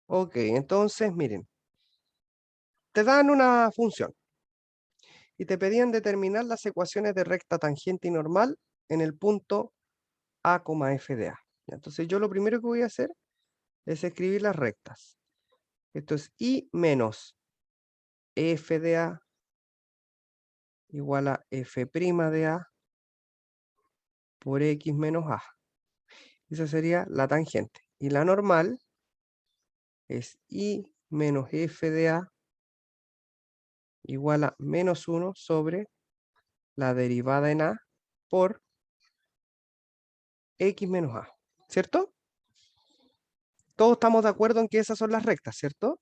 Ok, entonces miren, te dan una función y te pedían determinar las ecuaciones de recta, tangente y normal en el punto a, f de a. Entonces yo lo primero que voy a hacer es escribir las rectas. Esto es i menos f de a igual a f' de a por x menos a. Esa sería la tangente. Y la normal es i menos f de a igual a menos 1 sobre la derivada en a por x menos a. ¿Cierto? Todos estamos de acuerdo en que esas son las rectas, ¿cierto?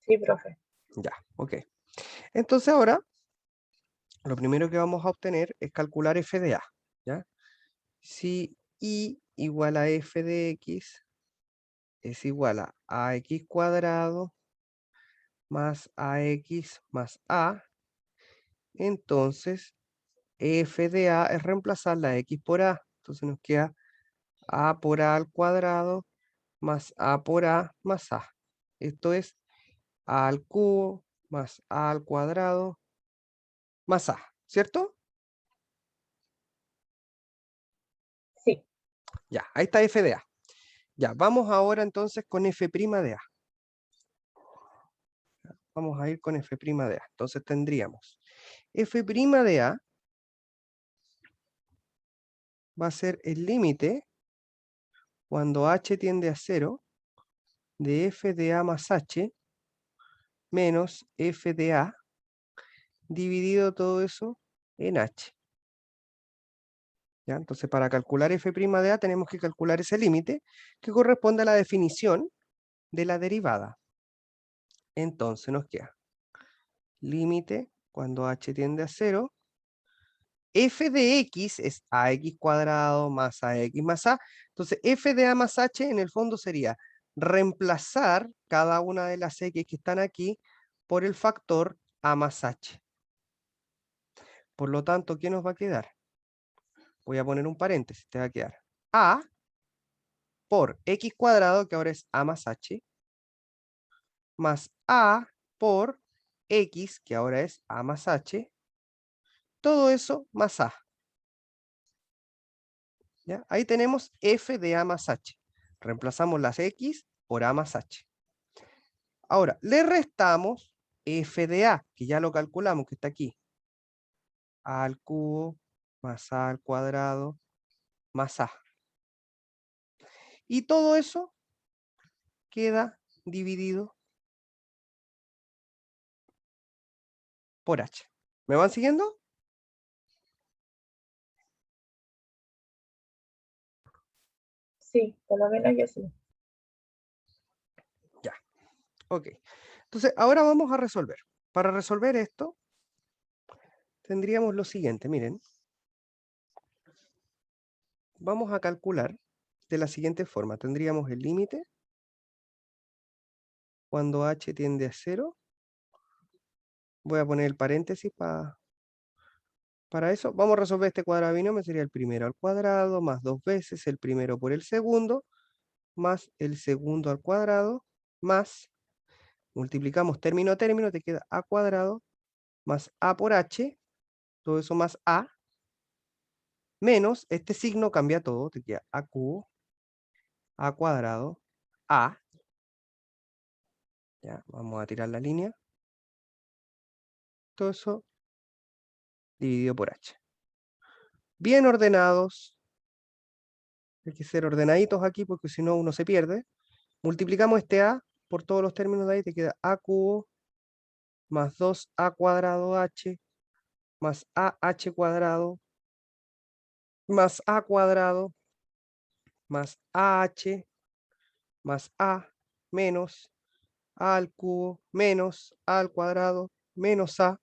Sí, profe. Ya, ok. Entonces ahora, lo primero que vamos a obtener es calcular f de a, ¿ya? Si i igual a f de x es igual a ax cuadrado más ax más a, entonces f de a es reemplazar la x por a. Entonces nos queda a por a al cuadrado más a por a más a. Esto es a al cubo más a al cuadrado más a, ¿cierto? Sí. Ya, ahí está f de a. Ya, vamos ahora entonces con f' de a. Vamos a ir con f' de a. Entonces tendríamos f' de a va a ser el límite cuando h tiende a 0 de f de a más h menos f de a dividido todo eso en h. ¿Ya? Entonces para calcular f' de a tenemos que calcular ese límite que corresponde a la definición de la derivada. Entonces nos queda límite cuando h tiende a 0. F de x es ax cuadrado más ax más a. Entonces f de a más h en el fondo sería reemplazar cada una de las x que están aquí por el factor a más h. Por lo tanto, ¿qué nos va a quedar? Voy a poner un paréntesis, te va a quedar a por x cuadrado, que ahora es a más h, más a por x, que ahora es a más h, todo eso más a. ¿Ya? Ahí tenemos f de a más h. Reemplazamos las x por a más h. Ahora, le restamos f de a, que ya lo calculamos, que está aquí. A al cubo más a al cuadrado más a. Y todo eso queda dividido por h. ¿Me van siguiendo? Sí, por lo menos yo sí. Ya. Ok. Entonces, ahora vamos a resolver. Para resolver esto, tendríamos lo siguiente. Miren, vamos a calcular de la siguiente forma. Tendríamos el límite cuando h tiende a 0. Voy a poner el paréntesis para eso. Vamos a resolver este cuadrado binomio. Sería el primero al cuadrado más 2 veces el primero por el segundo más el segundo al cuadrado más, multiplicamos término a término, te queda a cuadrado más a por h, todo eso más a, menos, este signo cambia todo, te queda a cubo, a cuadrado, a, ya, vamos a tirar la línea, todo eso dividido por h. Bien ordenados, hay que ser ordenaditos aquí porque si no uno se pierde. Multiplicamos este a por todos los términos de ahí, te queda a cubo más 2a cuadrado h más ah cuadrado más a cuadrado más ah más a menos a al cubo menos a al cuadrado menos a,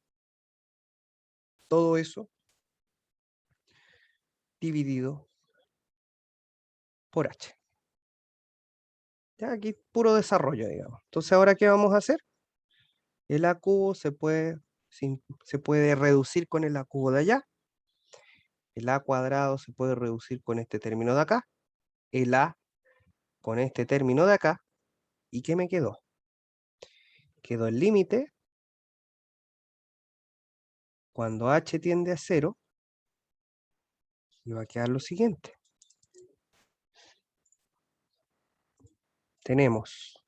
todo eso dividido por h. Ya aquí puro desarrollo, digamos. Entonces, ¿ahora qué vamos a hacer? El a cubo se puede reducir con el a cubo de allá. El a cuadrado se puede reducir con este término de acá. El a con este término de acá. ¿Y qué me quedó? Quedó el límite cuando h tiende a 0, y va a quedar lo siguiente. Tenemos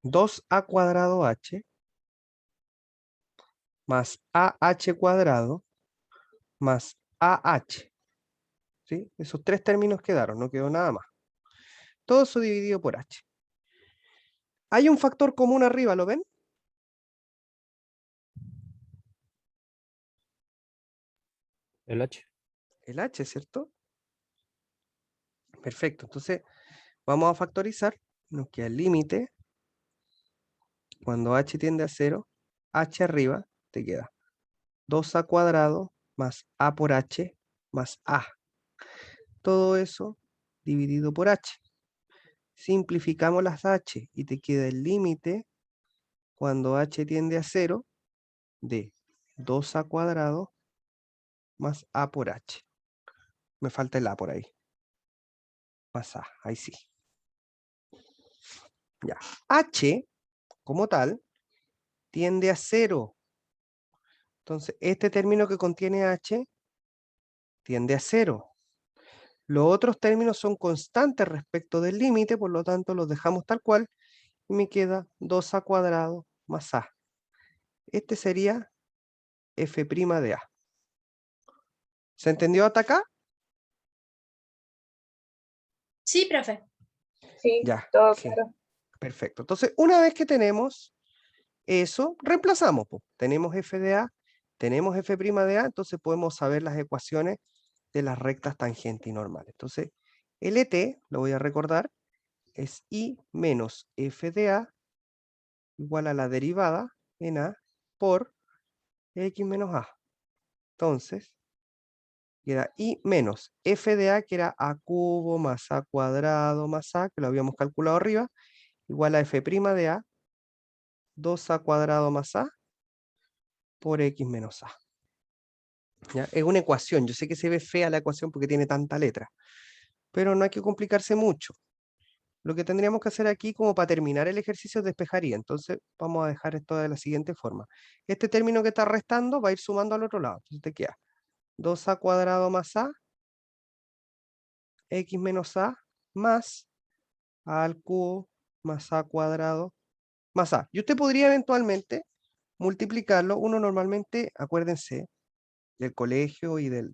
2a cuadrado h más AH cuadrado más AH. ¿Sí? Esos tres términos quedaron, no quedó nada más. Todo eso dividido por h. Hay un factor común arriba, ¿lo ven? El H. El h, ¿cierto? Perfecto, entonces vamos a factorizar. Nos queda el límite. Cuando h tiende a 0, h arriba te queda 2a cuadrado más a por h más a. Todo eso dividido por h. Simplificamos las h y te queda el límite cuando h tiende a 0 de 2a cuadrado más a por h. Me falta el a por ahí. Más a, ahí sí. Ya. H, como tal, tiende a 0. Entonces, este término que contiene h tiende a 0. Los otros términos son constantes respecto del límite, por lo tanto los dejamos tal cual y me queda 2a cuadrado más a. Este sería f' de a. ¿Se entendió hasta acá? Sí, profe. Sí, Ya, todo sí, claro. perfecto. Entonces, una vez que tenemos eso, reemplazamos. Po. Tenemos f de a, tenemos f' de a, entonces podemos saber las ecuaciones de las rectas tangente y normales. Entonces, LT, lo voy a recordar, es I menos f de a igual a la derivada en a por x menos a. Entonces, queda I menos f de a, que era a cubo más a cuadrado más a, que lo habíamos calculado arriba, igual a f' de a, 2a cuadrado más a, por x menos a. ¿Ya? Es una ecuación. Yo sé que se ve fea la ecuación porque tiene tanta letra, pero no hay que complicarse mucho. Lo que tendríamos que hacer aquí como para terminar el ejercicio es despejar y. Entonces vamos a dejar esto de la siguiente forma. Este término que está restando va a ir sumando al otro lado. Entonces te queda 2a cuadrado más a, x menos a, más a al cubo más a cuadrado más a. Y usted podría eventualmente multiplicarlo. Uno normalmente, acuérdense, del colegio y del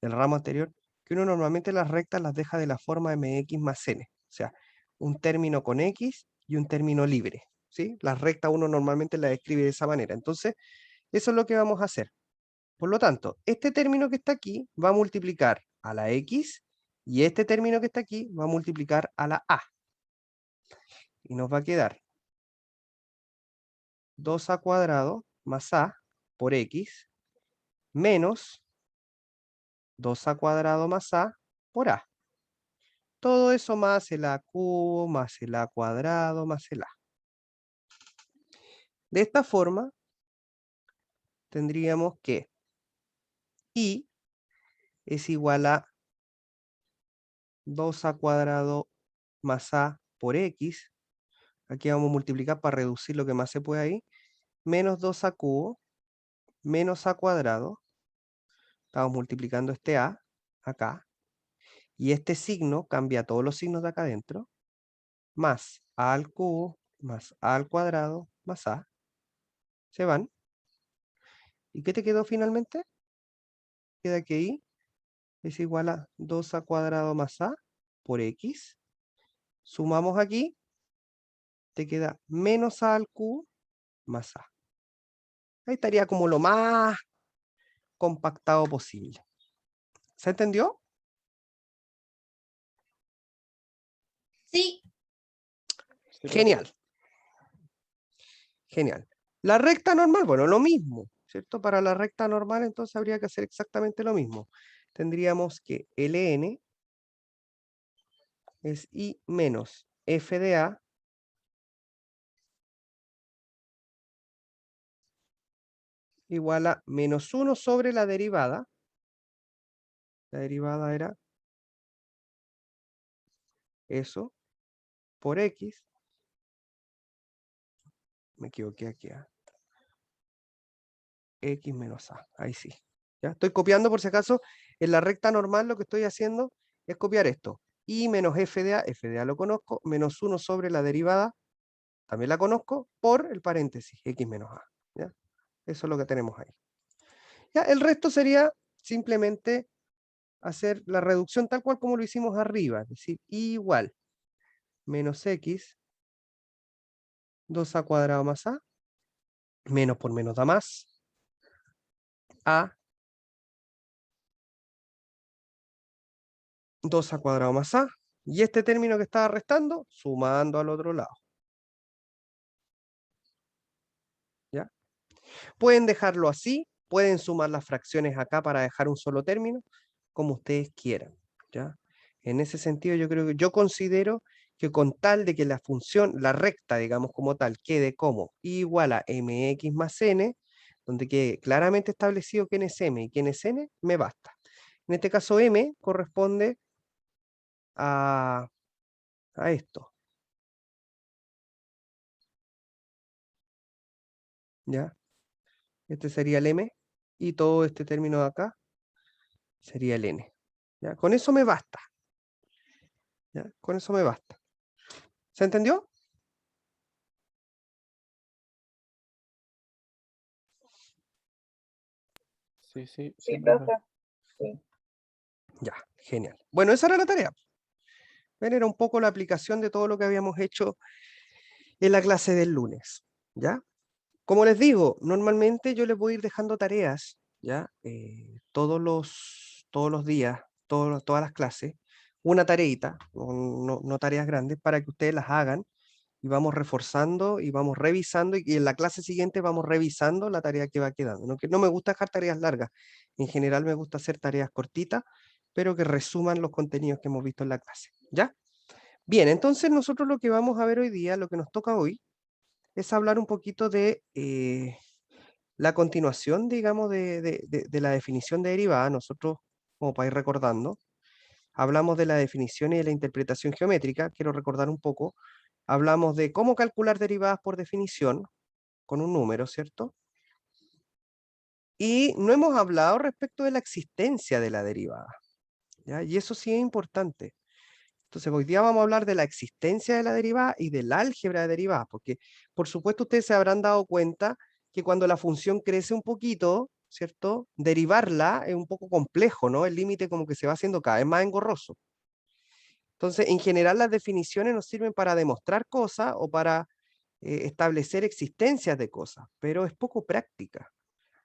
ramo anterior, que uno normalmente las rectas las deja de la forma mx más n. O sea, un término con x y un término libre. ¿Sí? Las rectas uno normalmente las escribe de esa manera. Entonces, eso es lo que vamos a hacer. Por lo tanto, este término que está aquí va a multiplicar a la x y este término que está aquí va a multiplicar a la a. Y nos va a quedar 2a cuadrado más a por x menos 2a cuadrado más a por a. Todo eso más el a cubo, más el a cuadrado, más el a. De esta forma, tendríamos que I es igual a 2a cuadrado más a por x. Aquí vamos a multiplicar para reducir lo que más se puede ahí. Menos 2a cubo, menos a cuadrado. Estamos multiplicando este a acá. Y este signo cambia todos los signos de acá adentro. Más a al cubo, más a al cuadrado, más a. Se van. ¿Y qué te quedó finalmente? Queda que I es igual a 2a cuadrado más a por x. Sumamos aquí, te queda menos a al cubo más a. Ahí estaría como lo más compactado posible. ¿Se entendió? Sí. Genial. Genial. La recta normal, bueno, lo mismo, ¿cierto? Para la recta normal entonces habría que hacer exactamente lo mismo. Tendríamos que ln es I menos f de a igual a menos 1 sobre la derivada La derivada era eso por x. Me equivoqué aquí. X menos a. Ahí sí. ¿Ya? Estoy copiando por si acaso. En la recta normal lo que estoy haciendo es copiar esto. Y menos f de a lo conozco, menos 1 sobre la derivada, también la conozco, por el paréntesis, x menos a. ¿Ya? Eso es lo que tenemos ahí. Ya, el resto sería simplemente hacer la reducción tal cual como lo hicimos arriba, es decir, igual menos x, 2a cuadrado más a, menos por menos da más, a 2a cuadrado más a, y este término que estaba restando, sumando al otro lado. ¿Ya? Pueden dejarlo así, pueden sumar las fracciones acá para dejar un solo término, como ustedes quieran. ¿Ya? En ese sentido, yo considero que con tal de que la función, la recta, digamos como tal, quede como igual a mx más n, donde quede claramente establecido quién es m y quién es n, me basta. En este caso m corresponde a esto. ¿Ya? Este sería el m y todo este término de acá sería el n. ¿Ya? Con eso me basta. ¿Ya? Con eso me basta. ¿Se entendió? Sí, sí, Sí, sí, profe. profe. Sí. Ya, genial. Bueno, esa era la tarea. Ven, era un poco la aplicación de todo lo que habíamos hecho en la clase del lunes. ¿Ya? Como les digo, normalmente yo les voy a ir dejando tareas, ¿ya? Todos los días, todas las clases, una tareita, no tareas grandes, para que ustedes las hagan y vamos reforzando y vamos revisando y en la clase siguiente vamos revisando la tarea que va quedando. ¿No? Que no me gusta dejar tareas largas, en general me gusta hacer tareas cortitas, pero que resuman los contenidos que hemos visto en la clase. ¿Ya? Bien, entonces nosotros lo que vamos a ver hoy día, lo que nos toca hoy, es hablar un poquito de la continuación, digamos, de la definición de derivada. Nosotros, como para ir recordando, hablamos de la definición y de la interpretación geométrica. Quiero recordar un poco. Hablamos de cómo calcular derivadas por definición, con un número, ¿cierto? Y no hemos hablado respecto de la existencia de la derivada, ¿ya? Y eso sí es importante. Entonces, hoy día vamos a hablar de la existencia de la derivada y del álgebra de derivadas, porque por supuesto ustedes se habrán dado cuenta que cuando la función crece un poquito, ¿cierto? Derivarla es un poco complejo, ¿no? El límite como que se va haciendo cada vez más engorroso. Entonces, en general las definiciones nos sirven para demostrar cosas o para establecer existencias de cosas, pero es poco práctica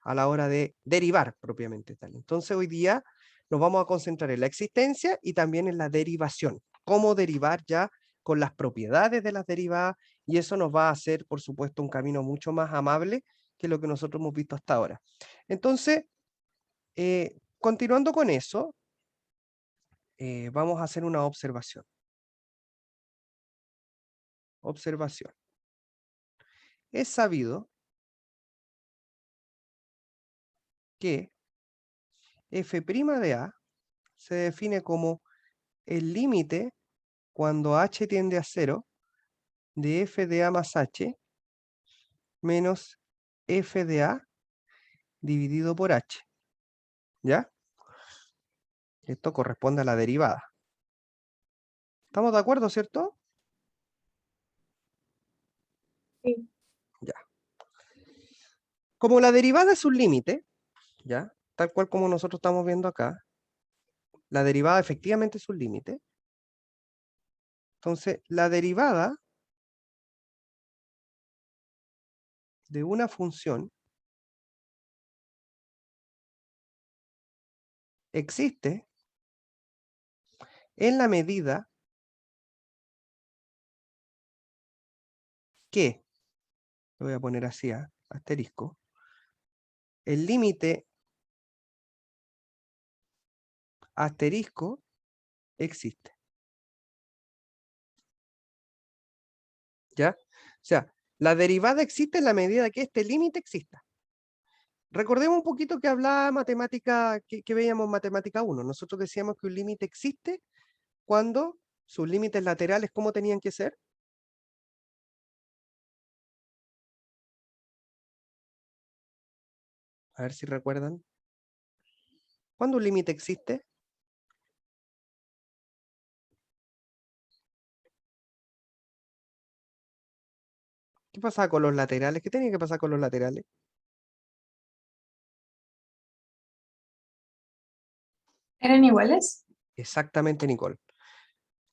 a la hora de derivar propiamente tal. Entonces, hoy día nos vamos a concentrar en la existencia y también en la derivación. Cómo derivar ya con las propiedades de las derivadas, y eso nos va a hacer, por supuesto, un camino mucho más amable que lo que nosotros hemos visto hasta ahora. Entonces, continuando con eso, vamos a hacer una observación. Observación. Es sabido que f' de a se define como el límite cuando h tiende a 0 de f de a más h menos f de a dividido por h. ¿Ya? Esto corresponde a la derivada. ¿Estamos de acuerdo, cierto? Sí. Ya. Como la derivada es un límite, ¿ya? Tal cual como nosotros estamos viendo acá, la derivada efectivamente es un límite. Entonces, la derivada de una función existe en la medida que, lo voy a poner así, asterisco, el límite asterisco existe. ¿Ya? O sea, la derivada existe en la medida que este límite exista. Recordemos un poquito que hablaba matemática, que veíamos en matemática 1. Nosotros decíamos que un límite existe cuando sus límites laterales, ¿cómo tenían que ser? A ver si recuerdan. ¿Cuándo un límite existe? ¿Qué pasaba con los laterales? ¿Qué tenía que pasar con los laterales? ¿Eran iguales? Exactamente, Nicole.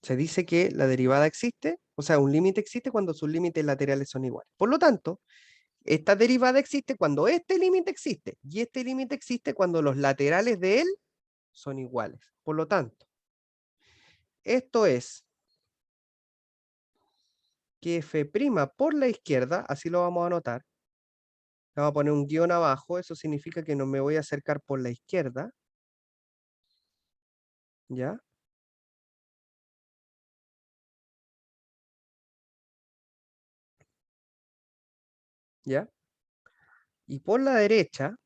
Se dice que la derivada existe, o sea, un límite existe cuando sus límites laterales son iguales. Por lo tanto, esta derivada existe cuando este límite existe, y este límite existe cuando los laterales de él son iguales. Por lo tanto, esto es que f' por la izquierda, así lo vamos a anotar, le vamos a poner un guión abajo, eso significa que no me voy a acercar por la izquierda, ¿ya? ¿Ya? Y por la derecha,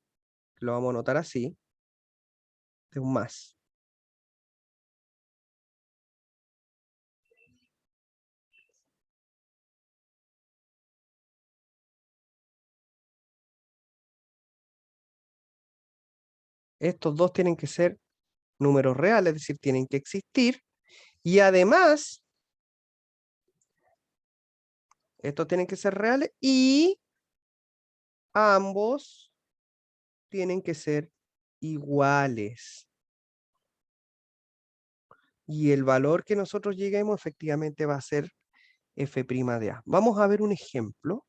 lo vamos a anotar así, de un más. Estos dos tienen que ser números reales, es decir, tienen que existir. Y además, estos tienen que ser reales y ambos tienen que ser iguales. Y el valor que nosotros lleguemos efectivamente va a ser f' de A. Vamos a ver un ejemplo.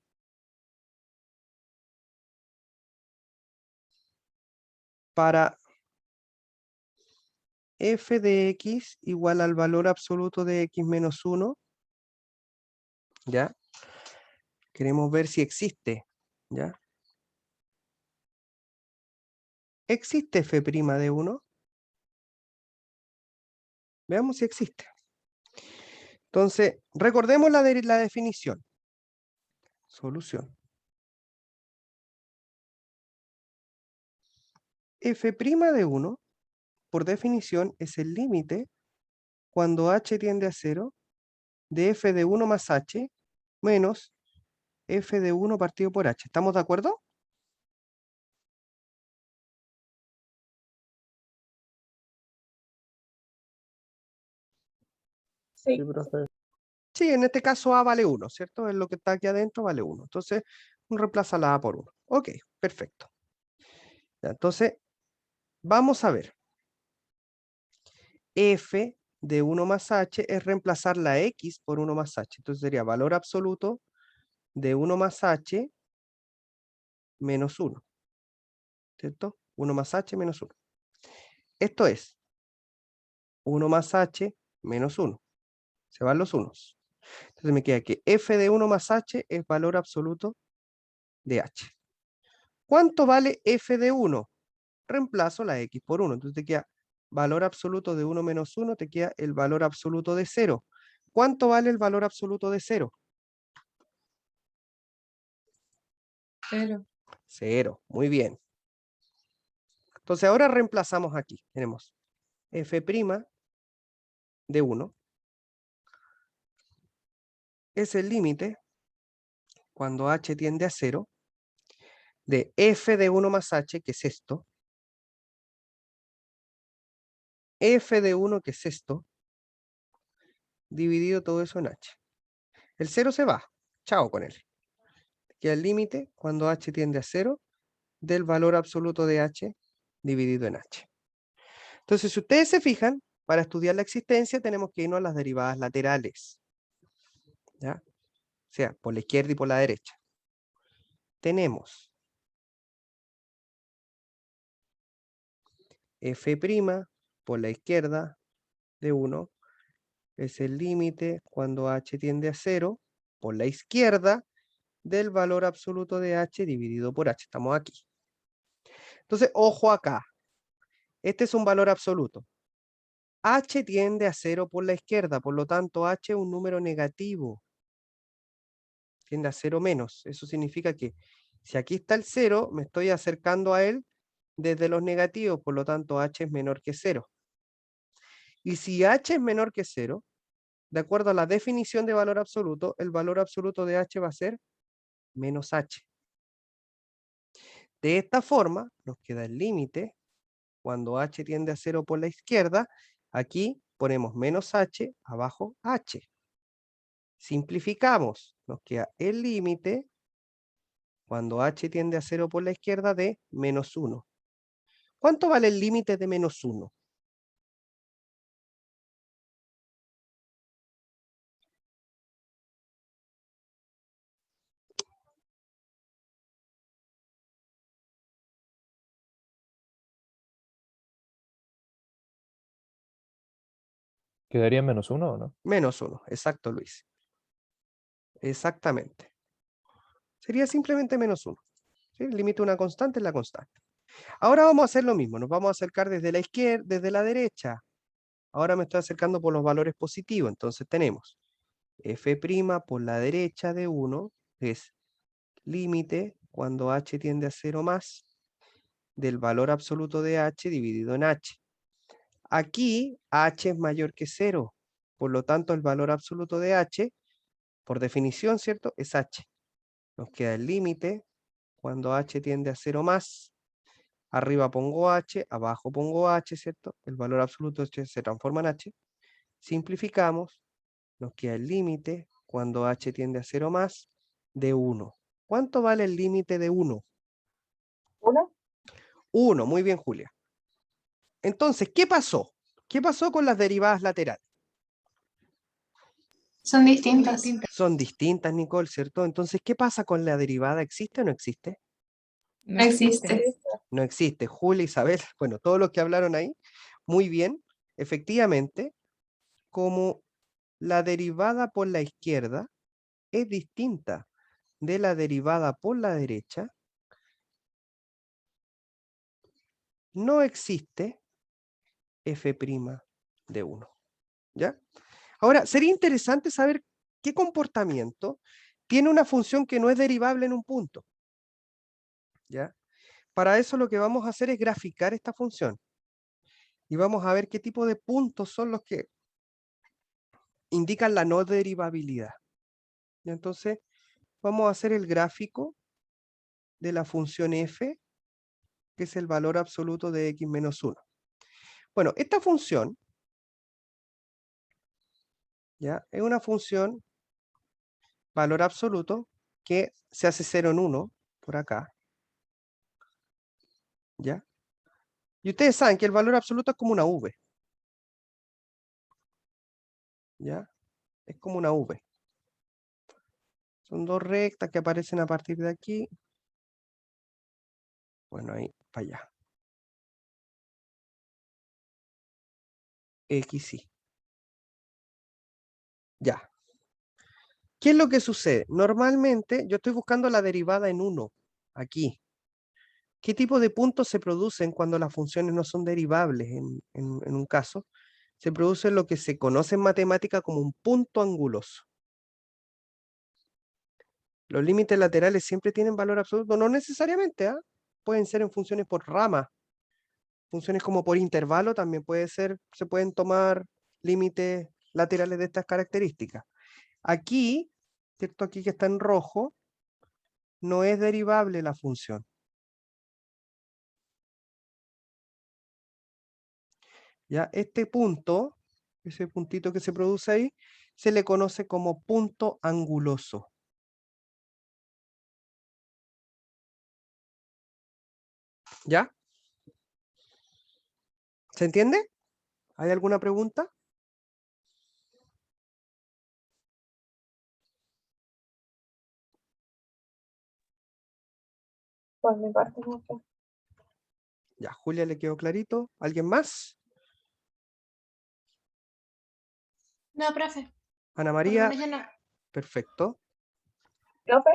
Para f de x igual al valor absoluto de x menos 1, ¿ya? Queremos ver si existe, ¿ya? ¿Existe f' de 1? Veamos si existe. Entonces, recordemos la definición. Solución. F' de 1, por definición, es el límite cuando h tiende a 0 de f de 1 más h menos f de 1 partido por h. ¿Estamos de acuerdo? Sí. Sí, profe. Sí, en este caso A vale 1, ¿cierto? Es lo que está aquí adentro, vale 1. Entonces, reemplaza la A por 1. Ok, perfecto. Ya, entonces, vamos a ver. F de 1 más h es reemplazar la x por 1 más h. Entonces sería valor absoluto de 1 más h menos 1. ¿Cierto? 1 más h menos 1. Esto es 1 más h menos 1. Se van los unos. Entonces me queda que f de 1 más h es valor absoluto de h. ¿Cuánto vale f de 1? Reemplazo la x por 1. Entonces te queda valor absoluto de 1 menos 1, te queda el valor absoluto de 0. ¿Cuánto vale el valor absoluto de 0? 0. 0. Muy bien. Entonces ahora reemplazamos aquí. Tenemos f' de 1 es el límite cuando h tiende a 0 de f de 1 más h, que es esto, f de 1, que es esto, dividido todo eso en h. El 0 se va. Chao con él. Queda el límite cuando h tiende a 0 del valor absoluto de h dividido en h. Entonces, si ustedes se fijan, para estudiar la existencia tenemos que irnos a las derivadas laterales. ¿Ya? O sea, por la izquierda y por la derecha. Tenemos f' por la izquierda de 1 es el límite cuando h tiende a 0 por la izquierda del valor absoluto de h dividido por h. Estamos aquí. Entonces, ojo acá. Este es un valor absoluto. H tiende a 0 por la izquierda, por lo tanto h es un número negativo. Tiende a 0 menos. Eso significa que Si aquí está el 0, me estoy acercando a él desde los negativos, por lo tanto h es menor que 0. Y si h es menor que 0, de acuerdo a la definición de valor absoluto, el valor absoluto de h va a ser menos h. De esta forma, nos queda el límite. Cuando h tiende a 0 por la izquierda, aquí ponemos menos h, abajo h. Simplificamos, nos queda el límite, cuando h tiende a 0 por la izquierda, de menos 1. ¿Cuánto vale el límite de menos 1? ¿Quedaría menos 1 o no? Menos 1, exacto, Luis. Exactamente. Sería simplemente menos 1. ¿Sí? El límite de una constante es la constante. Ahora vamos a hacer lo mismo. Nos vamos a acercar desde la izquierda, desde la derecha. Ahora me estoy acercando por los valores positivos. Entonces tenemos f' por la derecha de 1 es límite cuando h tiende a 0 más del valor absoluto de h dividido en h. Aquí h es mayor que 0. Por lo tanto, el valor absoluto de h, por definición, ¿cierto? Es h. Nos queda el límite cuando h tiende a 0 más. Arriba pongo h, abajo pongo h, ¿cierto? El valor absoluto de h se transforma en h. Simplificamos, nos queda el límite cuando h tiende a 0 más de 1. ¿Cuánto vale el límite de 1? 1. 1, muy bien, Julia. Entonces, ¿qué pasó? ¿Qué pasó con las derivadas laterales? Son distintas. Son distintas, Nicole, ¿cierto? Entonces, ¿qué pasa con la derivada? ¿Existe o no existe? No existe. No existe. Julia, Isabel, bueno, todos los que hablaron ahí, muy bien. Efectivamente, como la derivada por la izquierda es distinta de la derivada por la derecha, no existe f' de 1. ¿Ya? Ahora, sería interesante saber qué comportamiento tiene una función que no es derivable en un punto. ¿Ya? Para eso lo que vamos a hacer es graficar esta función. Y vamos a ver qué tipo de puntos son los que indican la no derivabilidad. ¿Ya? Entonces, vamos a hacer el gráfico de la función f, que es el valor absoluto de x menos 1. Bueno, esta función, ¿ya? Es una función valor absoluto que se hace 0 en 1 por acá. ¿Ya? Y ustedes saben que el valor absoluto es como una v. ¿Ya? Es como una v. Son dos rectas que aparecen a partir de aquí. Bueno, ahí, para allá. X, y. Ya. ¿Qué es lo que sucede? Normalmente yo estoy buscando la derivada en 1, aquí. ¿Qué tipo de puntos se producen cuando las funciones no son derivables en un caso? Se produce lo que se conoce en matemática como un punto anguloso. Los límites laterales siempre tienen valor absoluto, no necesariamente, ¿ah? Pueden ser en funciones por rama. Funciones como por intervalo también puede ser, se pueden tomar límites laterales de estas características. Aquí, ¿cierto? Aquí que está en rojo, no es derivable la función. ¿Ya? Este punto, ese puntito que se produce ahí, se le conoce como punto anguloso. ¿Ya? ¿Se entiende? ¿Hay alguna pregunta? Por mi parte, mucho. Ya, Julia le quedó clarito. ¿Alguien más? No, profe. Ana Por lo María, menos yo no. perfecto. Profe,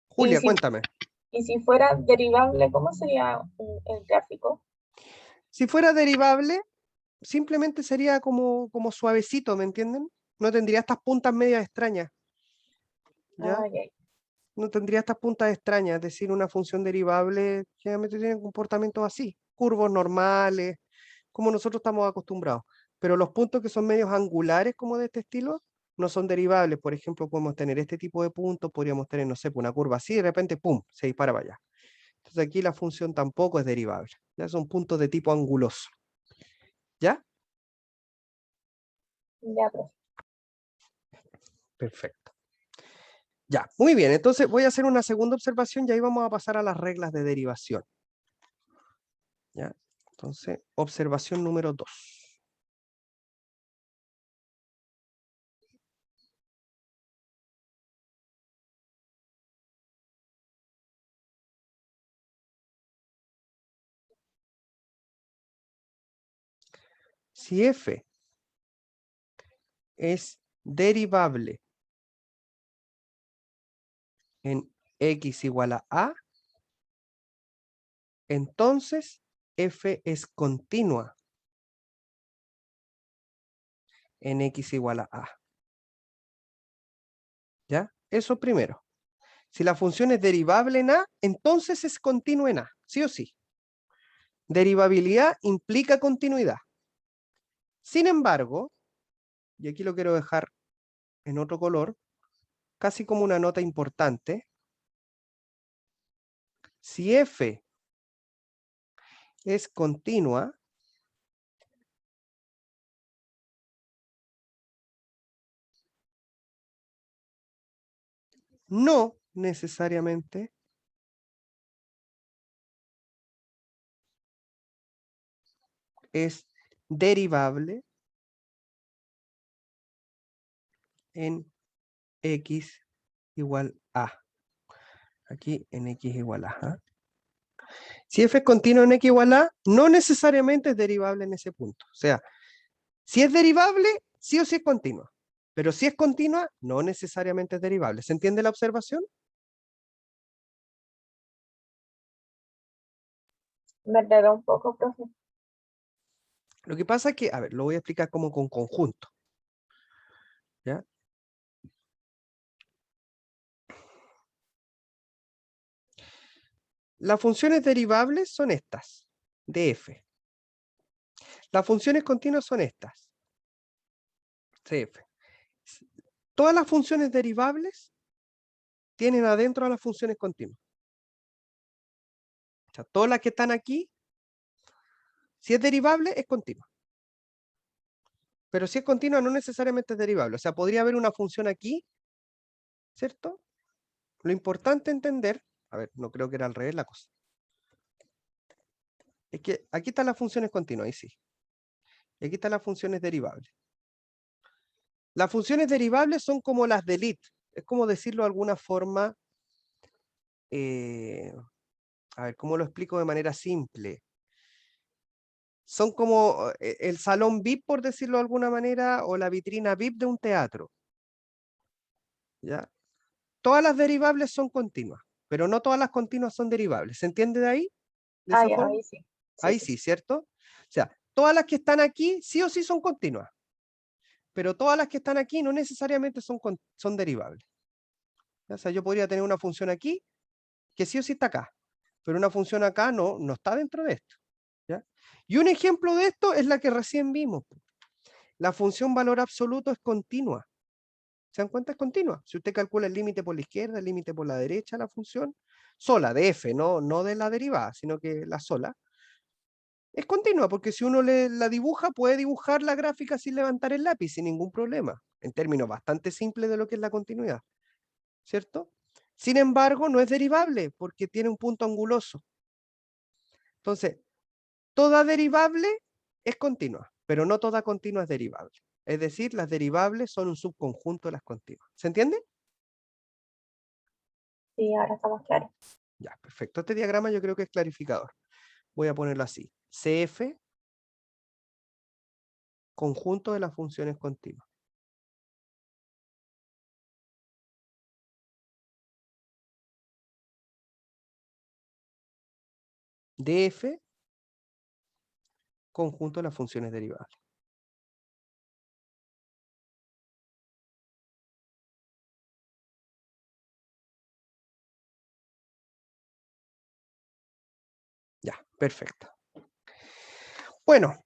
Julia, si, cuéntame. y si fuera derivable, ¿cómo sería el gráfico? Si fuera derivable, simplemente sería como suavecito, ¿me entienden? No tendría estas puntas medias extrañas. ¿Ya? Ah, ya. no tendría estas puntas extrañas, es decir, una función derivable generalmente tiene comportamientos así, curvos normales, como nosotros estamos acostumbrados. Pero los puntos que son medios angulares como de este estilo, no son derivables. Por ejemplo, podemos tener este tipo de puntos, podríamos tener, no sé, una curva así, y de repente, ¡pum!, se dispara para allá. Entonces aquí la función tampoco es derivable. Ya son puntos de tipo anguloso. ¿Ya? Ya, profe. Perfecto. Ya, muy bien. Entonces voy a hacer una segunda observación y ahí vamos a pasar a las reglas de derivación. ¿Ya? Entonces, observación número 2. Si f es derivable en x igual a, entonces f es continua en x igual a. ¿Ya? Eso primero. Si la función es derivable en a, entonces es continua en a, sí o sí. Derivabilidad implica continuidad. Sin embargo, y aquí lo quiero dejar en otro color, casi como una nota importante, si f es continua, no necesariamente es derivable en x igual a. Aquí en x igual a. ¿Ah? Si f es continuo en x igual a, no necesariamente es derivable en ese punto. O sea, si es derivable, sí o sí es continua. Pero si es continua, no necesariamente es derivable. ¿Se entiende la observación? Me enredó un poco, profe. Lo que pasa es que, a ver, lo voy a explicar como con conjunto. ¿Ya? Las funciones derivables son estas, de f. Las funciones continuas son estas, cf. Todas las funciones derivables tienen adentro a las funciones continuas. O sea, todas las que están aquí, si es derivable, es continua. Pero si es continua, no necesariamente es derivable. O sea, podría haber una función aquí, ¿cierto? Lo importante entender, a ver, no creo que era al revés la cosa. Es que aquí están las funciones continuas, ahí sí. Y aquí están las funciones derivables. Las funciones derivables son como las de Lie. Es como decirlo de alguna forma. A ver, ¿cómo lo explico de manera simple? Son como el salón VIP, por decirlo de alguna manera, o la vitrina VIP de un teatro. ¿Ya? Todas las derivables son continuas, pero no todas las continuas son derivables. ¿Se entiende de ahí? ¿De esa forma? Ahí sí. Ahí sí, ¿cierto? O sea, todas las que están aquí sí o sí son continuas, pero todas las que están aquí no necesariamente son derivables. O sea, yo podría tener una función aquí que sí o sí está acá, pero una función acá no está dentro de esto. ¿Ya? Y un ejemplo de esto es la que recién vimos. La función valor absoluto es continua. ¿Se dan cuenta? Es continua. Si usted calcula el límite por la izquierda, el límite por la derecha, la función sola de f, no de la derivada, sino que la sola, es continua, porque si uno la dibuja, puede dibujar la gráfica sin levantar el lápiz, sin ningún problema, en términos bastante simples de lo que es la continuidad, ¿cierto? Sin embargo, no es derivable, porque tiene un punto anguloso. Entonces, toda derivable es continua, pero no toda continua es derivable. Es decir, las derivables son un subconjunto de las continuas. ¿Se entiende? Sí, ahora estamos claros. Ya, perfecto. Este diagrama yo creo que es clarificador. Voy a ponerlo así. CF, conjunto de las funciones continuas. DF, conjunto de las funciones derivables. Perfecto. Bueno.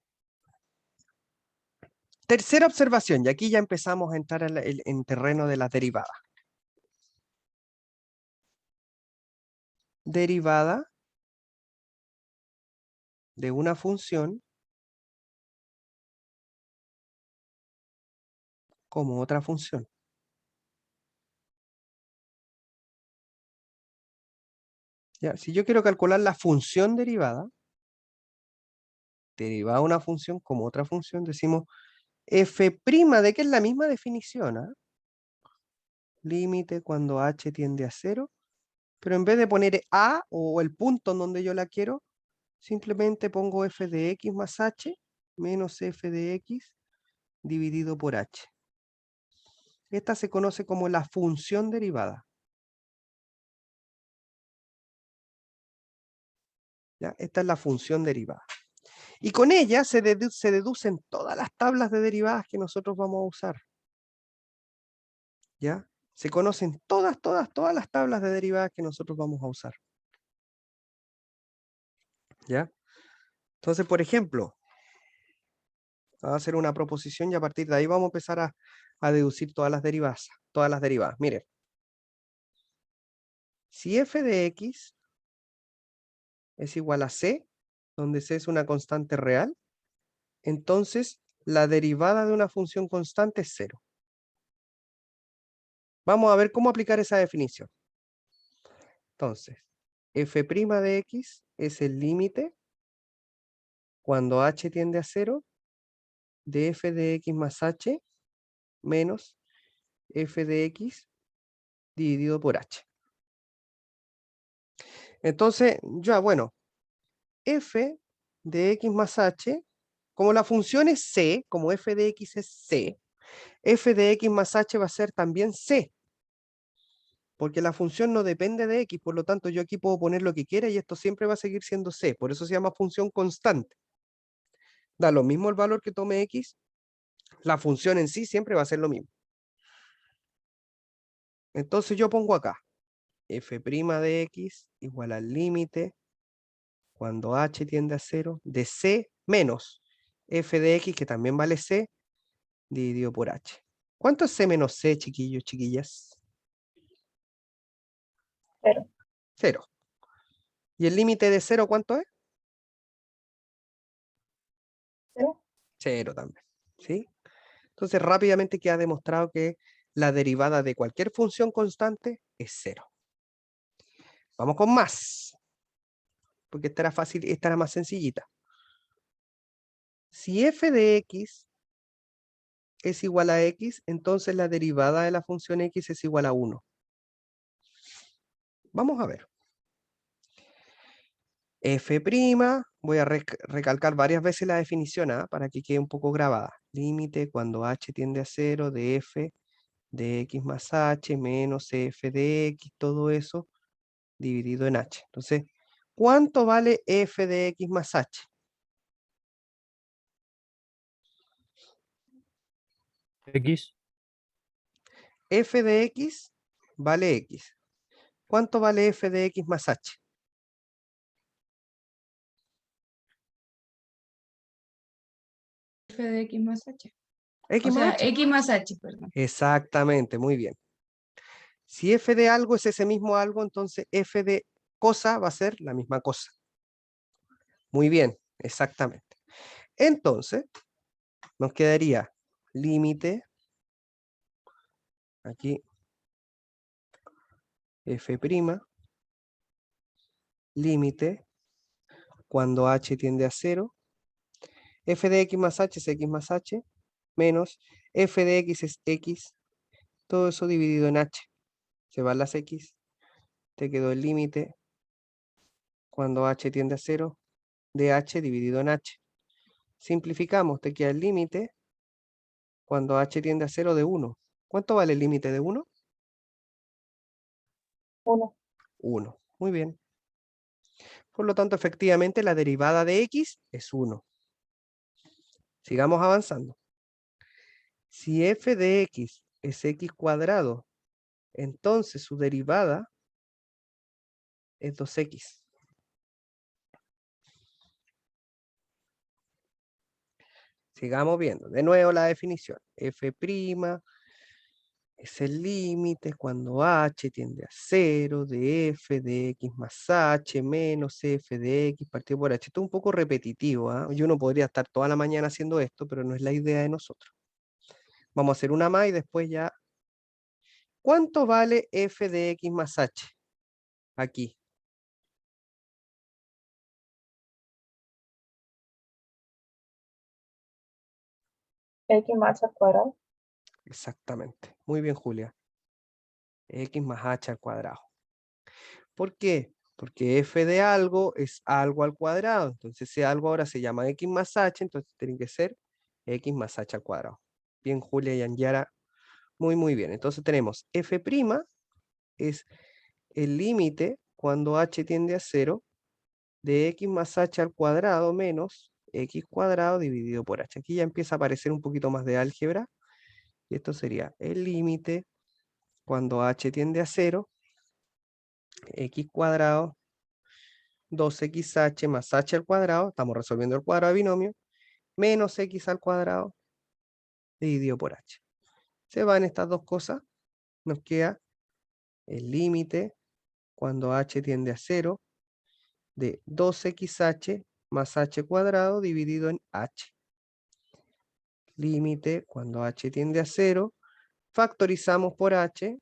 Tercera observación, y aquí ya empezamos a entrar en terreno de las derivadas. Derivada de una función como otra función. Ya, si yo quiero calcular la función derivada de una función como otra función, decimos f' de que es la misma definición, ¿ah? Límite cuando h tiende a 0, pero en vez de poner a o el punto en donde yo la quiero, simplemente pongo f de x más h menos f de x dividido por h. Esta se conoce como la función derivada. ¿Ya? Esta es la función derivada. Y con ella se deducen todas las tablas de derivadas que nosotros vamos a usar. ¿Ya? Se conocen todas las tablas de derivadas que nosotros vamos a usar. ¿Ya? Entonces, por ejemplo, vamos a hacer una proposición y a partir de ahí vamos a empezar a deducir todas las derivadas. Miren. Si f de x es igual a c, donde c es una constante real, entonces la derivada de una función constante es 0. Vamos a ver cómo aplicar esa definición. Entonces, f' de x es el límite cuando h tiende a 0 de f de x más h menos f de x dividido por h. Entonces, ya bueno, f de x más h, como la función es c, como f de x es c, f de x más h va a ser también c. Porque la función no depende de x, por lo tanto yo aquí puedo poner lo que quiera y esto siempre va a seguir siendo c, por eso se llama función constante. Da lo mismo el valor que tome x, la función en sí siempre va a ser lo mismo. Entonces yo pongo acá, f' de x igual al límite, cuando h tiende a 0, de c menos f de x, que también vale c, dividido por h. ¿Cuánto es c menos c, chiquillos, chiquillas? 0. 0. ¿Y el límite de 0 cuánto es? 0. 0 también, ¿sí? Entonces rápidamente queda demostrado que la derivada de cualquier función constante es 0. Vamos con más, porque esta era fácil, esta era más sencillita. Si f de x es igual a x, entonces la derivada de la función x es igual a 1. Vamos a ver. F', voy a recalcar varias veces la definición para que quede un poco grabada. Límite cuando h tiende a 0 de f de x más h menos f de x, todo eso dividido en h. Entonces, ¿cuánto vale f de x más h? X. F de x vale x. ¿Cuánto vale f de x más h? F de X más H. X O más sea, h. X más H, perdón. Exactamente, muy bien. Si f de algo es ese mismo algo, entonces f de cosa va a ser la misma cosa. Muy bien, exactamente. Entonces, nos quedaría límite, aquí, f', límite, cuando h tiende a 0, f de x más h es x más h, menos f de x es x, todo eso dividido en h. Se van las x, te quedó el límite, cuando h tiende a 0, de h dividido en h. Simplificamos, te queda el límite, cuando h tiende a 0 de 1. ¿Cuánto vale el límite de 1? 1. 1. Muy bien. Por lo tanto, efectivamente, la derivada de x es 1. Sigamos avanzando. Si f de x es x cuadrado, entonces su derivada es 2x. Sigamos viendo. De nuevo la definición. F' es el límite cuando h tiende a 0 de f de x más h menos f de x partido por h. Esto es un poco repetitivo, ¿ah? Yo no podría estar toda la mañana haciendo esto, pero no es la idea de nosotros. Vamos a hacer una más y después ya. ¿Cuánto vale f de x más h? Aquí. X más al cuadrado. Exactamente. Muy bien, Julia. X más h al cuadrado. ¿Por qué? Porque f de algo es algo al cuadrado. Entonces, ese algo ahora se llama x más h, entonces tiene que ser x más h al cuadrado. Bien, Julia y Angiara. Muy, muy bien. Entonces tenemos f' es el límite cuando h tiende a 0 de x más h al cuadrado menos x cuadrado dividido por h. Aquí ya empieza a aparecer un poquito más de álgebra. Y esto sería el límite cuando h tiende a 0, x cuadrado 2xh más h al cuadrado, estamos resolviendo el cuadrado de binomio, menos x al cuadrado dividido por h. Se van estas dos cosas, nos queda el límite cuando h tiende a 0 de 2xh más h cuadrado dividido en h. Límite cuando h tiende a 0, factorizamos por h,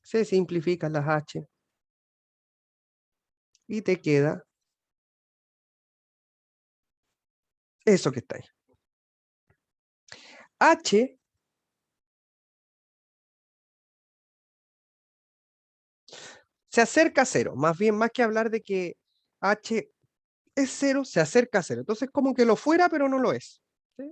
se simplifican las h y te queda eso que está ahí. H se acerca a 0, más bien, más que hablar de que h es 0, se acerca a 0. Entonces, como que lo fuera, pero no lo es. ¿Sí?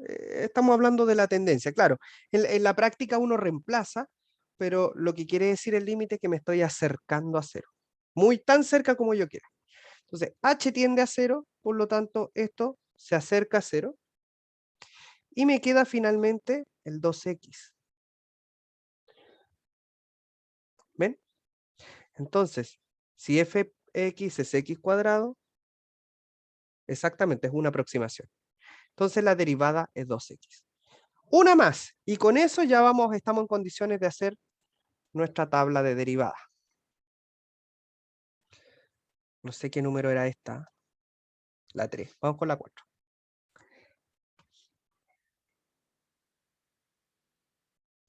Estamos hablando de la tendencia. Claro, en la práctica uno reemplaza, pero lo que quiere decir el límite es que me estoy acercando a 0. Muy tan cerca como yo quiera. Entonces, h tiende a 0, por lo tanto, esto se acerca a 0. Y me queda finalmente el 2x. ¿Ven? Entonces, si fx es x cuadrado, exactamente, es una aproximación. Entonces la derivada es 2x. Una más, y con eso ya estamos en condiciones de hacer nuestra tabla de derivada. No sé qué número era esta. La 3. Vamos con la 4.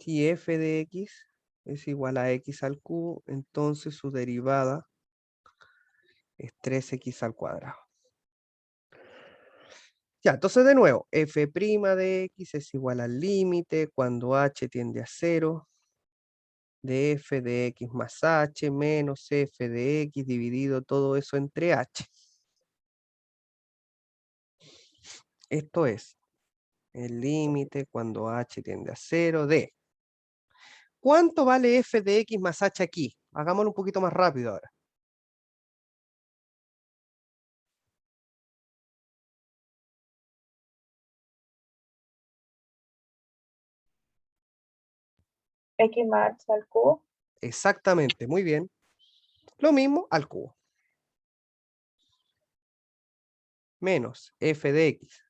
Si f de x es igual a x al cubo, entonces su derivada es 3x al cuadrado. Ya, entonces de nuevo, f' de x es igual al límite cuando h tiende a 0 de f de x más h menos f de x dividido todo eso entre h. Esto es el límite cuando h tiende a 0 de... ¿Cuánto vale f de x más h aquí? Hagámoslo un poquito más rápido ahora. X más al cubo. Exactamente, muy bien. Lo mismo al cubo. Menos f de x.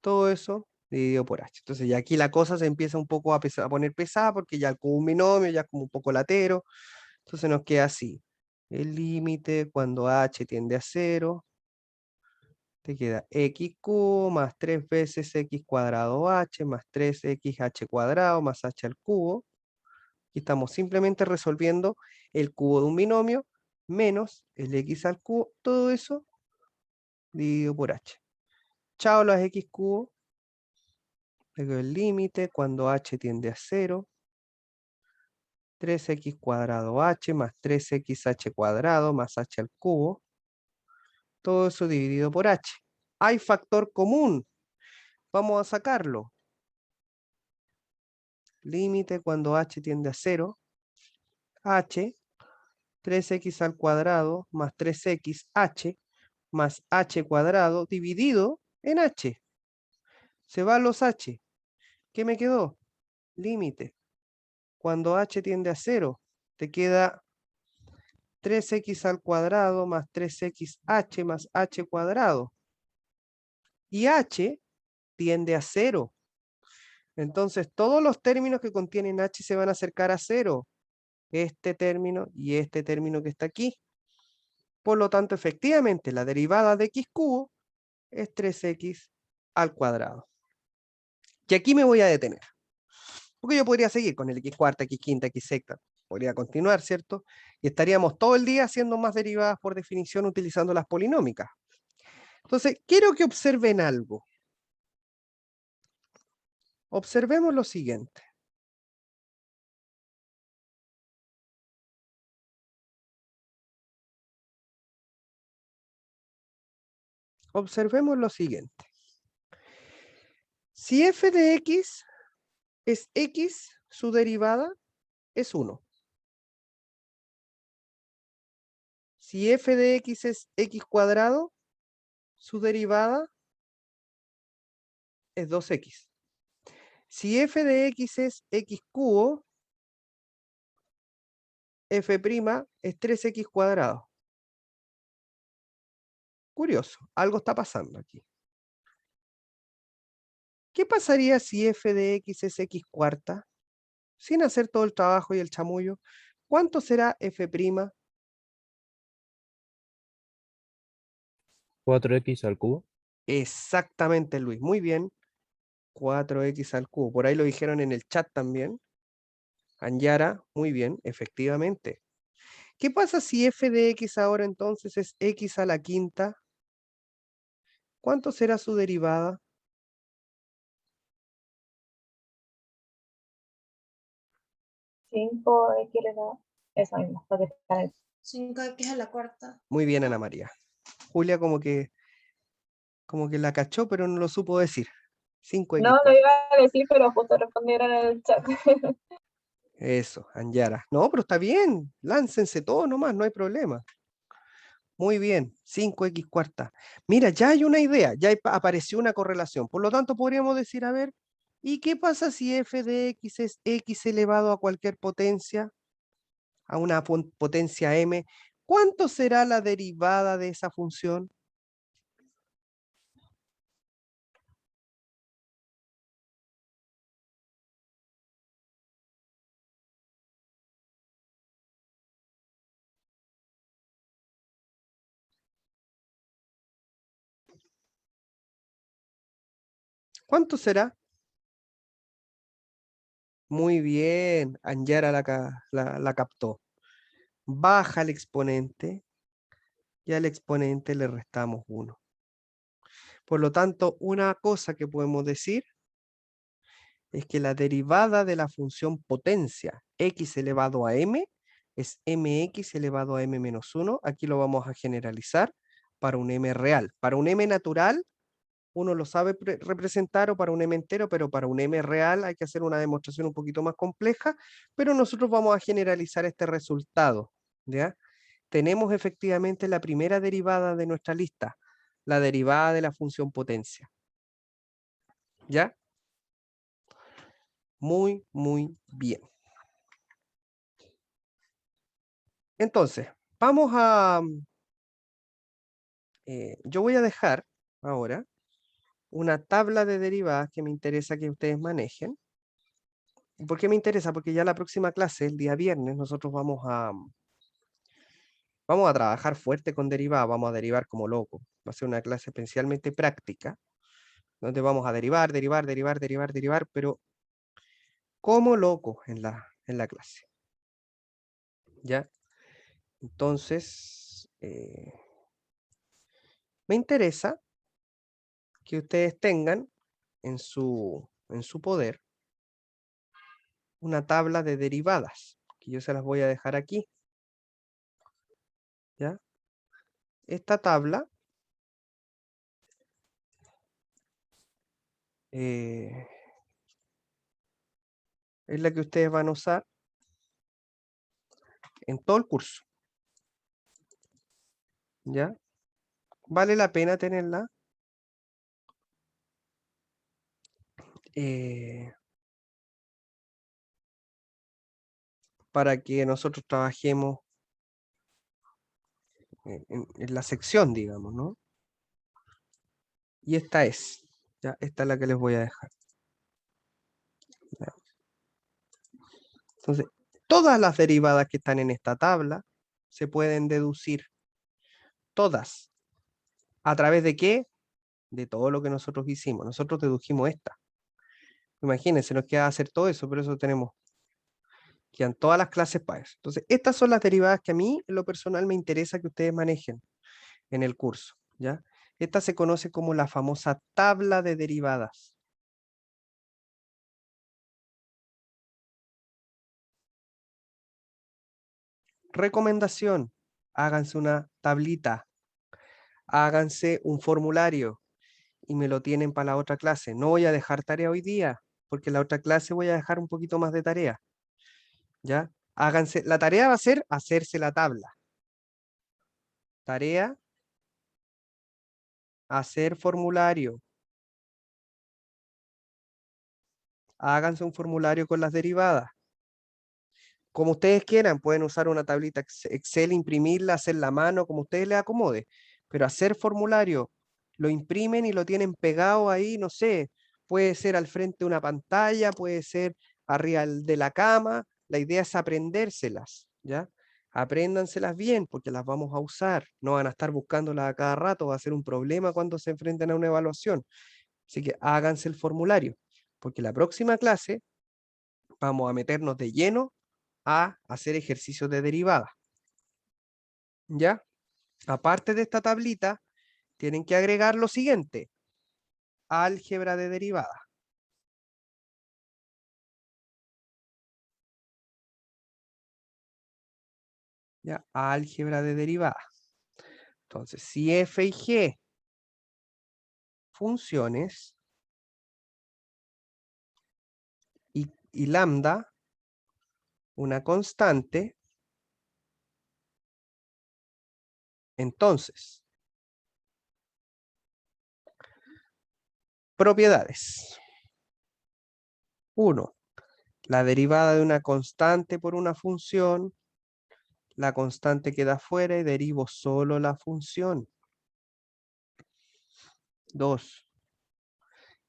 Todo eso dividido por h. Entonces ya aquí la cosa se empieza un poco a poner pesada porque ya el cubo es un binomio, ya es como un poco latero. Entonces nos queda así. El límite cuando h tiende a 0, te queda x cubo más 3 veces x cuadrado h más 3xh cuadrado más h al cubo. Y estamos simplemente resolviendo el cubo de un binomio menos el x al cubo. Todo eso dividido por h. Chao las x cubo. Luego el límite cuando h tiende a 0. 3x cuadrado h más 3xh cuadrado más h al cubo. Todo eso dividido por h. Hay factor común. Vamos a sacarlo. Límite cuando h tiende a 0. H, 3x al cuadrado más 3xh más h cuadrado dividido en h. Se van los h. ¿Qué me quedó? Límite. Cuando h tiende a 0, te queda 3x al cuadrado más 3xh más h cuadrado. y h tiende a 0. Entonces, todos los términos que contienen h se van a acercar a 0. Este término y este término que está aquí. Por lo tanto, efectivamente, la derivada de x cubo es 3x al cuadrado. Y aquí me voy a detener. Porque yo podría seguir con el x cuarta, x quinta, x sexta. Podría continuar, ¿cierto? Y estaríamos todo el día haciendo más derivadas por definición utilizando las polinómicas. Entonces, quiero que observen algo. Observemos lo siguiente. Observemos lo siguiente. Si f de x es x, su derivada es 1. Si f de x es x cuadrado, su derivada es 2x. Si f de x es x cubo, f' es 3x cuadrado. Curioso, algo está pasando aquí. ¿Qué pasaría si f de x es x cuarta? Sin hacer todo el trabajo y el chamullo, ¿cuánto será f'? 4x al cubo. Exactamente, Luis, muy bien. 4x al cubo. Por ahí lo dijeron en el chat también. Anyara, muy bien, efectivamente. ¿Qué pasa si f de x ahora entonces es x a la quinta? ¿Cuánto será su derivada? 5x elevado. Eso mismo, lo que está en el 5x a la cuarta. Muy bien, Ana María. Julia como que la cachó, pero no lo supo decir. 5x No, lo cuarta. iba a decir, pero justo respondieron en el chat. Eso, Anyara. No, pero está bien. Láncense todos nomás, no hay problema. Muy bien, 5x cuarta. Mira, ya hay una idea, ya apareció una correlación. Por lo tanto, podríamos decir, a ver, ¿y qué pasa si f de x es x elevado a cualquier potencia? A una potencia m. ¿Cuánto será la derivada de esa función? ¿Cuánto será? Muy bien, Anyara la captó. Baja el exponente y al exponente le restamos 1. Por lo tanto, una cosa que podemos decir es que la derivada de la función potencia x elevado a m es mx elevado a m menos 1. Aquí lo vamos a generalizar para un m real. Para un m natural, uno lo sabe representar, o para un m entero, pero para un m real hay que hacer una demostración un poquito más compleja, pero nosotros vamos a generalizar este resultado, ¿ya? Tenemos efectivamente la primera derivada de nuestra lista, la derivada de la función potencia. ¿Ya? Muy, muy bien. Entonces, vamos a... yo voy a dejar ahora una tabla de derivadas que me interesa que ustedes manejen. ¿Por qué me interesa? Porque ya la próxima clase, el día viernes, nosotros vamos a trabajar fuerte con derivadas, vamos a derivar como locos. Va a ser una clase especialmente práctica, donde vamos a derivar, pero como locos en la clase. ¿Ya? Entonces, me interesa que ustedes tengan en su poder una tabla de derivadas, que yo se las voy a dejar aquí. ¿Ya? Esta tabla es la que ustedes van a usar en todo el curso. ¿Ya? Vale la pena tenerla. Para que nosotros trabajemos en la sección, digamos, ¿no? Y esta es. Ya, esta es la que les voy a dejar. Ya. Entonces, todas las derivadas que están en esta tabla se pueden deducir. Todas. ¿A través de qué? De todo lo que nosotros hicimos. Nosotros dedujimos esta. Imagínense, nos queda hacer todo eso, pero eso tenemos. Quedan todas las clases para eso. Entonces, estas son las derivadas que a mí, en lo personal, me interesa que ustedes manejen en el curso, ¿ya? Esta se conoce como la famosa tabla de derivadas. Recomendación, háganse una tablita, háganse un formulario y me lo tienen para la otra clase. No voy a dejar tarea hoy día, porque en la otra clase voy a dejar un poquito más de tarea, ¿ya? Háganse, la tarea va a ser hacerse la tabla. Tarea, hacer formulario. Háganse un formulario con las derivadas. Como ustedes quieran, pueden usar una tablita Excel, imprimirla, hacerla a mano, como ustedes les acomode. Pero hacer formulario, lo imprimen y lo tienen pegado ahí, no sé, puede ser al frente de una pantalla, puede ser arriba de la cama. La idea es aprendérselas, ¿ya? Apréndanselas bien porque las vamos a usar. No van a estar buscándolas a cada rato, va a ser un problema cuando se enfrenten a una evaluación. Así que háganse el formulario, porque la próxima clase vamos a meternos de lleno a hacer ejercicios de derivada. ¿Ya? Aparte de esta tablita, tienen que agregar lo siguiente. Álgebra de derivada. ¿Ya? Álgebra de derivada. Entonces, si f y g funciones y lambda una constante, entonces, propiedades. 1. La derivada de una constante por una función, la constante queda fuera y derivo solo la función. 2.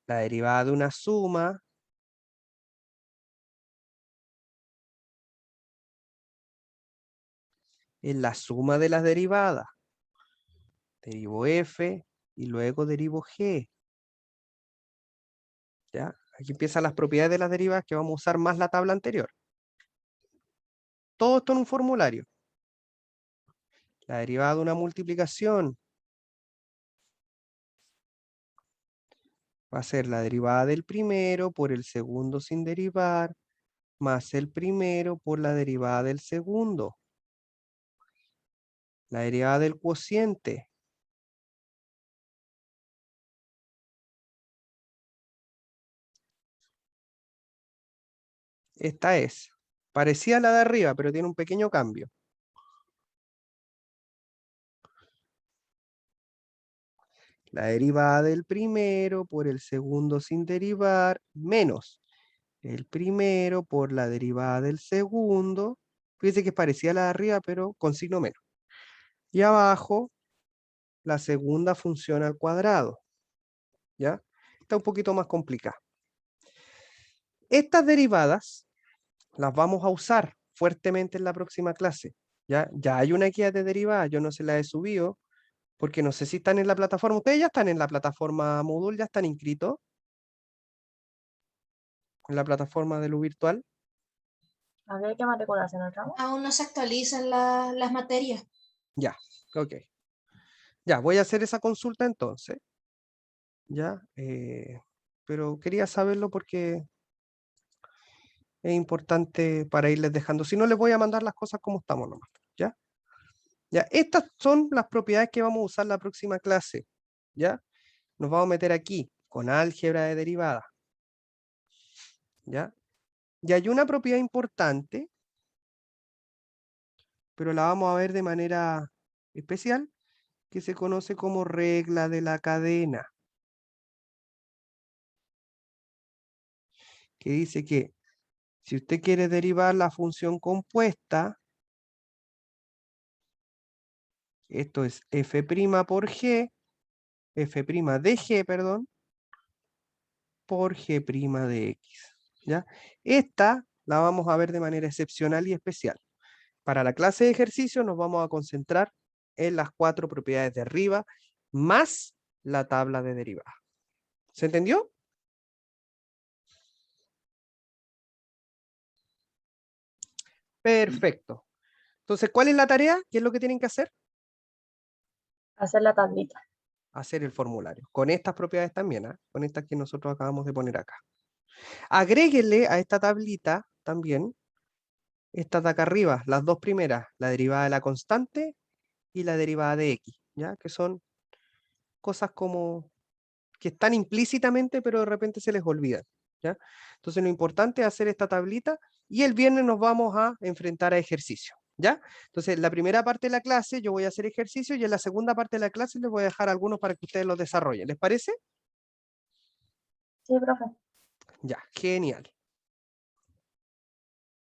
La derivada de una suma es la suma de las derivadas. Derivo f y luego derivo g. ¿Ya? Aquí empiezan las propiedades de las derivadas que vamos a usar más la tabla anterior. Todo esto en un formulario. La derivada de una multiplicación va a ser la derivada del primero por el segundo sin derivar, más el primero por la derivada del segundo. La derivada del cociente. Esta es parecida a la de arriba, pero tiene un pequeño cambio. La derivada del primero por el segundo sin derivar, menos el primero por la derivada del segundo. Fíjense que es parecida a la de arriba, pero con signo menos. Y abajo, la segunda función al cuadrado. ¿Ya? Está un poquito más complicada. Estas derivadas las vamos a usar fuertemente en la próxima clase. ¿Ya? Ya hay una guía de derivadas, yo no se la he subido, porque no sé si están en la plataforma. ¿Ustedes ya están en la plataforma Moodle? ¿Ya están inscritos en la plataforma de lo virtual? A ver qué matriculación entramos. Aún no se actualizan las materias. Ya, ok. Ya, voy a hacer esa consulta entonces. Ya, pero quería saberlo porque es importante para irles dejando. Si no, les voy a mandar las cosas como estamos nomás. ¿Ya? Ya, estas son las propiedades que vamos a usar la próxima clase. ¿Ya? Nos vamos a meter aquí con álgebra de derivada. ¿Ya? Y hay una propiedad importante, pero la vamos a ver de manera especial, que se conoce como regla de la cadena. Que dice que si usted quiere derivar la función compuesta, esto es f' por g, f' de g, perdón, por g' de x. ¿Ya? Esta la vamos a ver de manera excepcional y especial. Para la clase de ejercicio nos vamos a concentrar en las 4 propiedades de arriba, más la tabla de derivadas. ¿Se entendió? Perfecto. Entonces, ¿cuál es la tarea? ¿Qué es lo que tienen que hacer? Hacer la tablita. Hacer el formulario. Con estas propiedades también, ¿ah? Con estas que nosotros acabamos de poner acá. Agréguenle a esta tablita también, estas de acá arriba, las dos primeras, la derivada de la constante y la derivada de x, ¿ya? Que son cosas como que están implícitamente, pero de repente se les olvidan, ¿ya? Entonces lo importante es hacer esta tablita y el viernes nos vamos a enfrentar a ejercicio, ¿ya? Entonces la primera parte de la clase yo voy a hacer ejercicio y en la segunda parte de la clase les voy a dejar algunos para que ustedes los desarrollen. ¿Les parece? Sí, profe. Ya, genial.